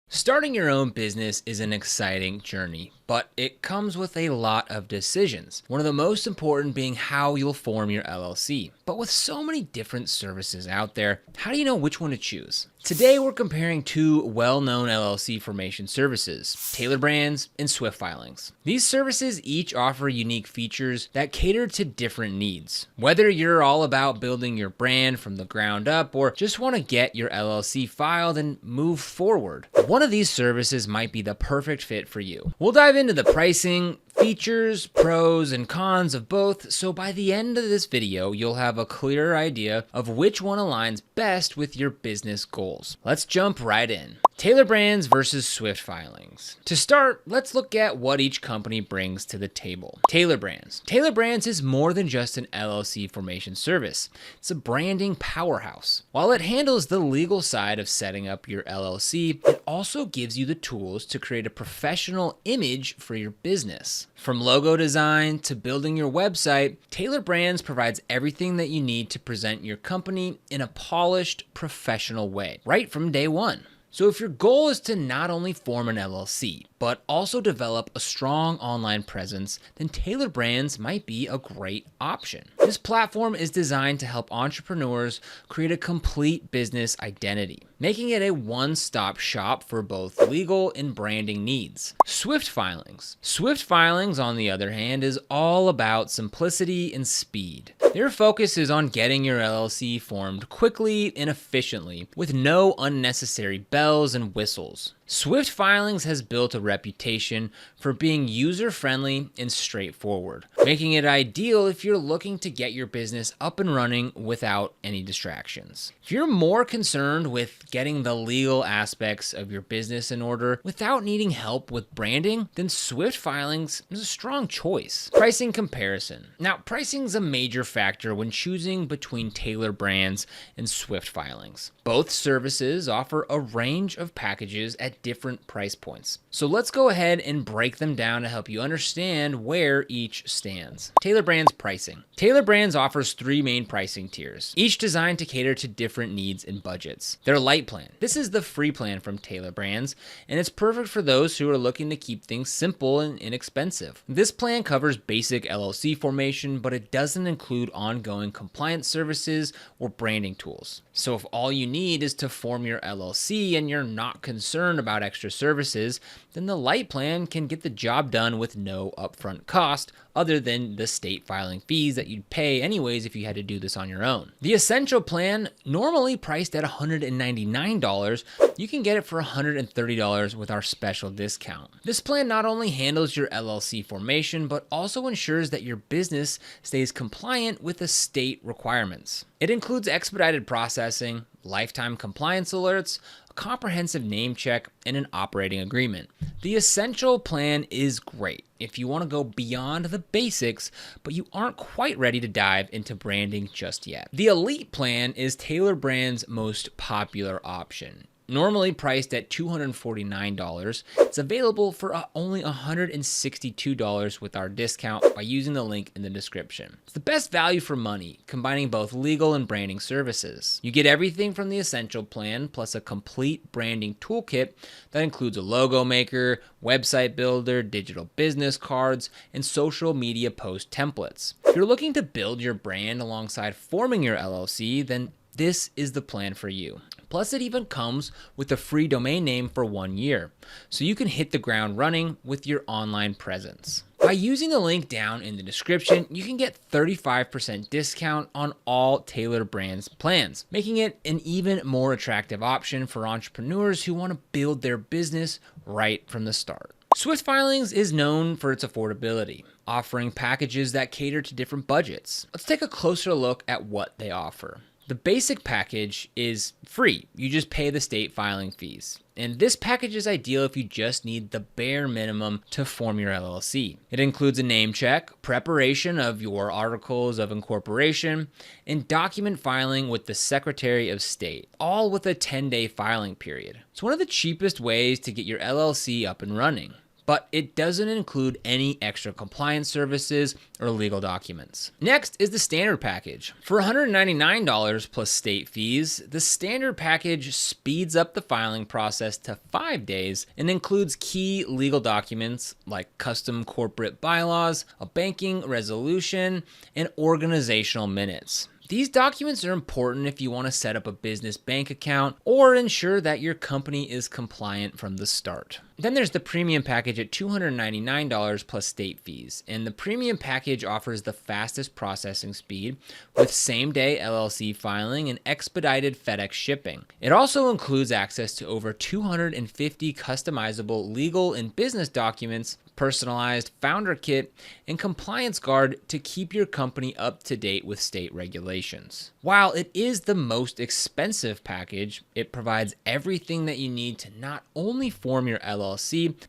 Starting your own business is an exciting journey, but it comes with a lot of decisions. One of the most important being how you'll form your LLC. But with so many different services out there, how do you know which one to choose? Today, we're comparing two well-known LLC formation services, Tailor Brands and Swyft Filings. These services each offer unique features that cater to different needs. Whether you're all about building your brand from the ground up or just want to get your LLC filed and move forward, one of these services might be the perfect fit for you. We'll dive into the pricing, features, pros, and cons of both, so by the end of this video, you'll have a clearer idea of which one aligns best with your business goals. Let's jump right in. Tailor Brands versus Swyft Filings. To start, let's look at what each company brings to the table. Tailor Brands. Tailor Brands is more than just an LLC formation service. It's a branding powerhouse. While it handles the legal side of setting up your LLC, it also gives you the tools to create a professional image for your business. From logo design to building your website, Tailor Brands provides everything that you need to present your company in a polished, professional way, right from day one. So if your goal is to not only form an LLC, but also develop a strong online presence, then Tailor Brands might be a great option. This platform is designed to help entrepreneurs create a complete business identity, making it a one-stop shop for both legal and branding needs. Swyft Filings. Swyft Filings, on the other hand, is all about simplicity and speed. Their focus is on getting your LLC formed quickly and efficiently, with no unnecessary bells and whistles. Swyft Filings has built a reputation for being user-friendly and straightforward, making it ideal if you're looking to get your business up and running without any distractions. If you're more concerned with getting the legal aspects of your business in order without needing help with branding, then Swyft Filings is a strong choice. Pricing comparison. Now, pricing is a major factor when choosing between Tailor Brands and Swyft Filings. Both services offer a range of packages at different price points. So let's go ahead and break them down to help you understand where each stands. Tailor Brands pricing. Tailor Brands offers three main pricing tiers, each designed to cater to different needs and budgets. Their Light plan. This is the free plan from Tailor Brands, and it's perfect for those who are looking to keep things simple and inexpensive. This plan covers basic LLC formation, but it doesn't include ongoing compliance services or branding tools. So if all you need is to form your LLC and you're not concerned about extra services, then the Light plan can get the job done with no upfront cost other than the state filing fees that you'd pay anyways if you had to do this on your own. The Essential plan, normally priced at $199, you can get it for $130 with our special discount. This plan not only handles your LLC formation, but also ensures that your business stays compliant with the state requirements. It includes expedited processing, lifetime compliance alerts, a comprehensive name check, and an operating agreement. The Essential plan is great if you want to go beyond the basics, but you aren't quite ready to dive into branding just yet. The Elite plan is Tailor Brands' most popular option. Normally priced at $249, it's available for only $162 with our discount by using the link in the description. It's the best value for money, combining both legal and branding services. You get everything from the Essential plan, plus a complete branding toolkit that includes a logo maker, website builder, digital business cards, and social media post templates. If you're looking to build your brand alongside forming your LLC, then this is the plan for you. Plus, it even comes with a free domain name for 1 year, so you can hit the ground running with your online presence. By using the link down in the description, you can get 35% discount on all Tailor Brands plans, making it an even more attractive option for entrepreneurs who want to build their business right from the start. Swyft Filings is known for its affordability, offering packages that cater to different budgets. Let's take a closer look at what they offer. The basic package is free. You just pay the state filing fees. And this package is ideal if you just need the bare minimum to form your LLC. It includes a name check, preparation of your articles of incorporation, and document filing with the Secretary of State, all with a 10-day filing period. It's one of the cheapest ways to get your LLC up and running. but it doesn't include any extra compliance services or legal documents. Next is the standard package. For $199 plus state fees, the standard package speeds up the filing process to 5 days and includes key legal documents like custom corporate bylaws, a banking resolution, and organizational minutes. These documents are important if you want to set up a business bank account or ensure that your company is compliant from the start. Then there's the premium package at $299 plus state fees, and the premium package offers the fastest processing speed with same-day LLC filing and expedited FedEx shipping. It also includes access to over 250 customizable legal and business documents, personalized founder kit, and compliance guard to keep your company up to date with state regulations. While it is the most expensive package, it provides everything that you need to not only form your LLC,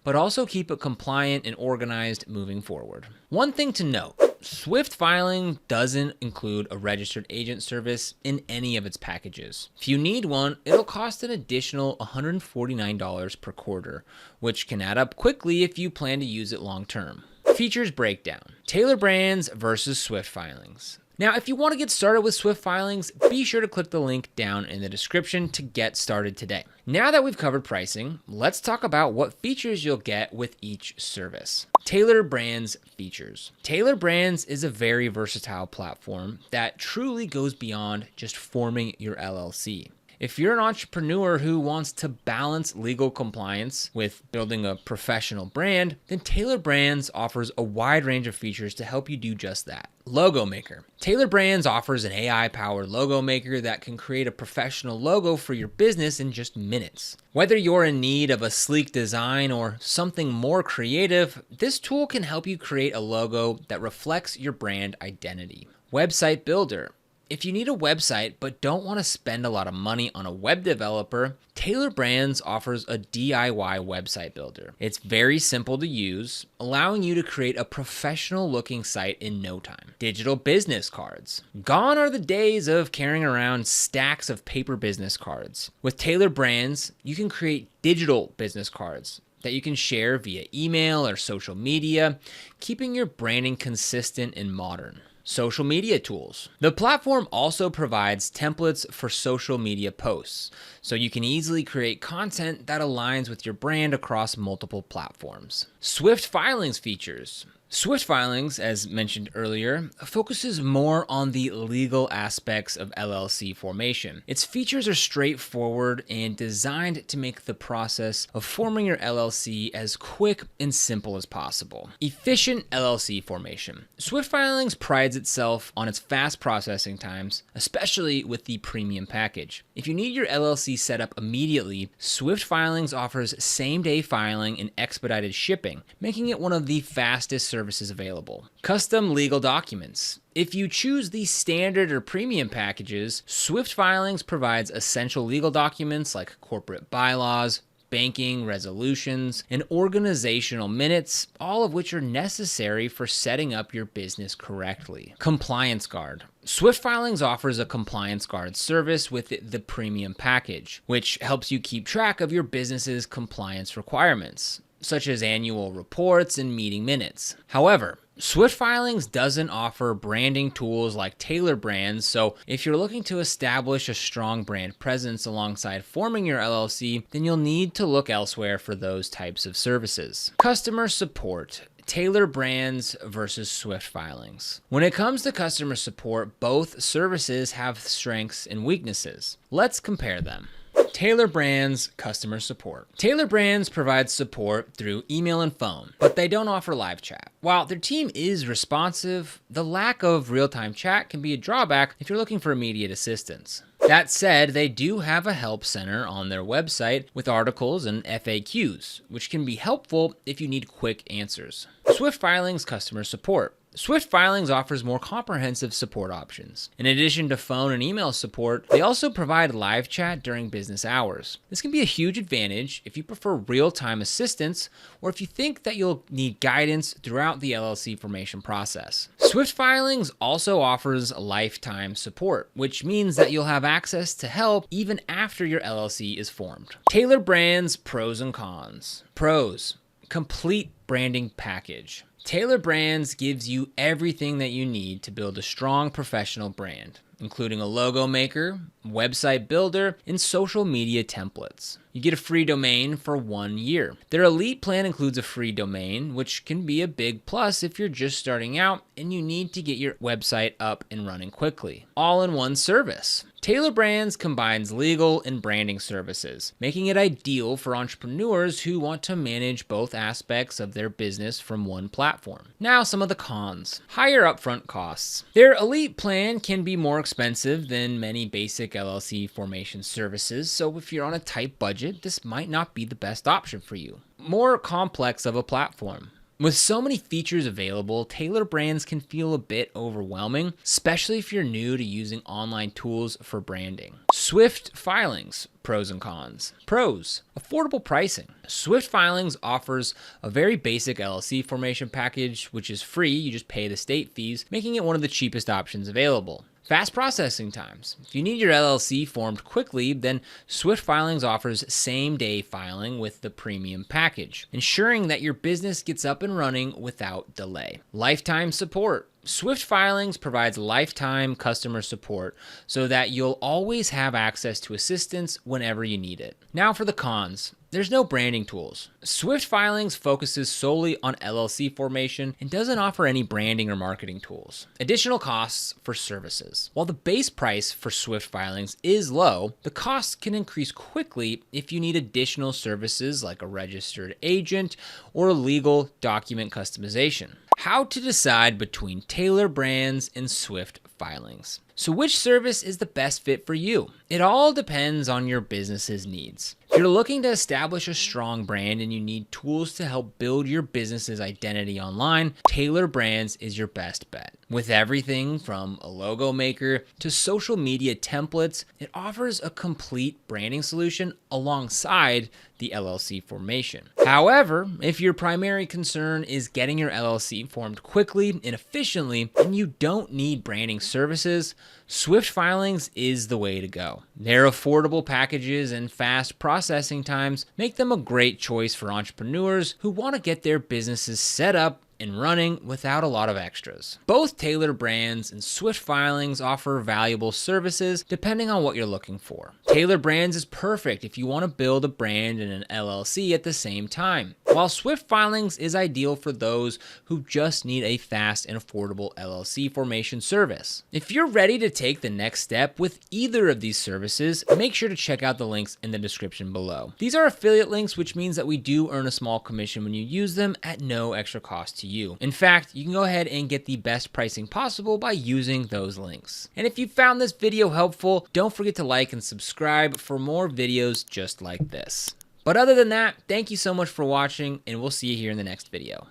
but also keep it compliant and organized moving forward. One thing to note, Swyft Filing doesn't include a registered agent service in any of its packages. If you need one, it'll cost an additional $149 per quarter, which can add up quickly if you plan to use it long term. Features breakdown. Tailor Brands versus Swyft Filings. Now, if you want to get started with Swyft Filings, be sure to click the link down in the description to get started today. Now that we've covered pricing, let's talk about what features you'll get with each service. Tailor Brands features. Tailor Brands is a very versatile platform that truly goes beyond just forming your LLC. If you're an entrepreneur who wants to balance legal compliance with building a professional brand, then Tailor Brands offers a wide range of features to help you do just that. Logo Maker. Tailor Brands offers an AI-powered logo maker that can create a professional logo for your business in just minutes. Whether you're in need of a sleek design or something more creative, this tool can help you create a logo that reflects your brand identity. Website Builder. If you need a website but don't want to spend a lot of money on a web developer, Tailor Brands offers a DIY website builder. It's very simple to use, allowing you to create a professional looking site in no time. Digital business cards. Gone are the days of carrying around stacks of paper business cards. With Tailor Brands, you can create digital business cards that you can share via email or social media, keeping your branding consistent and modern. Social media tools. The platform also provides templates for social media posts, so you can easily create content that aligns with your brand across multiple platforms. Swyft Filings features. Swyft Filings, as mentioned earlier, focuses more on the legal aspects of LLC formation. Its features are straightforward and designed to make the process of forming your LLC as quick and simple as possible. Efficient LLC formation. Swyft Filings prides itself on its fast processing times, especially with the premium package. If you need your LLC set up immediately, Swyft Filings offers same-day filing and expedited shipping, making it one of the fastest services available. Custom legal documents. If you choose the standard or premium packages, Swyft Filings provides essential legal documents like corporate bylaws, banking resolutions, and organizational minutes, all of which are necessary for setting up your business correctly. Compliance Guard. Swyft Filings offers a compliance guard service with the premium package, which helps you keep track of your business's compliance requirements, such as annual reports and meeting minutes. However, Swyft Filings doesn't offer branding tools like Tailor Brands, so if you're looking to establish a strong brand presence alongside forming your LLC, then you'll need to look elsewhere for those types of services. Customer support. Tailor Brands versus Swyft Filings. When it comes to customer support, both services have strengths and weaknesses. Let's compare them. Tailor Brands customer support. Tailor Brands provides support through email and phone, but they don't offer live chat. While their team is responsive, the lack of real-time chat can be a drawback if you're looking for immediate assistance. That said, they do have a help center on their website with articles and FAQs, which can be helpful if you need quick answers. Swyft Filings customer support. Swyft Filings offers more comprehensive support options. In addition to phone and email support, they also provide live chat during business hours. This can be a huge advantage if you prefer real-time assistance or if you think that you'll need guidance throughout the LLC formation process. Swyft Filings also offers lifetime support, which means that you'll have access to help even after your LLC is formed. Tailor Brands pros and cons. Pros. Complete branding package. Tailor Brands gives you everything that you need to build a strong professional brand, including a logo maker, website builder, and social media templates. You get a free domain for 1 year. Their Elite plan includes a free domain, which can be a big plus if you're just starting out and you need to get your website up and running quickly. All in one service. Tailor Brands combines legal and branding services, making it ideal for entrepreneurs who want to manage both aspects of their business from one platform. Now, some of the cons. Higher upfront costs. Their Elite plan can be more expensive than many basic LLC formation services, so if you're on a tight budget, this might not be the best option for you. More complex of a platform. With so many features available, Tailor Brands can feel a bit overwhelming, especially if you're new to using online tools for branding. Swyft Filings, pros and cons. Pros, affordable pricing. Swyft Filings offers a very basic LLC formation package, which is free, you just pay the state fees, making it one of the cheapest options available. Fast processing times. If you need your LLC formed quickly, then Swyft Filings offers same-day filing with the premium package, ensuring that your business gets up and running without delay. Lifetime support. Swyft Filings provides lifetime customer support so that you'll always have access to assistance whenever you need it. Now for the cons. There's no branding tools. Swyft Filings focuses solely on LLC formation and doesn't offer any branding or marketing tools. Additional costs for services. While the base price for Swyft Filings is low, the costs can increase quickly if you need additional services like a registered agent or legal document customization. How to decide between Tailor Brands and Swyft Filings. So which service is the best fit for you? It all depends on your business's needs. If you're looking to establish a strong brand and you need tools to help build your business's identity online, Tailor Brands is your best bet. With everything from a logo maker to social media templates, it offers a complete branding solution alongside the LLC formation. However, if your primary concern is getting your LLC formed quickly and efficiently and you don't need branding services, Swyft Filings is the way to go. Their affordable packages and fast processing times make them a great choice for entrepreneurs who want to get their businesses set up and running without a lot of extras. Both Tailor Brands and Swyft Filings offer valuable services depending on what you're looking for. Tailor Brands is perfect if you want to build a brand and an LLC at the same time, while Swyft Filings is ideal for those who just need a fast and affordable LLC formation service. If you're ready to take the next step with either of these services, make sure to check out the links in the description below. These are affiliate links, which means that we do earn a small commission when you use them at no extra cost to you. In fact, you can go ahead and get the best pricing possible by using those links. And if you found this video helpful, don't forget to like and subscribe for more videos just like this. But other than that, thank you so much for watching, and we'll see you here in the next video.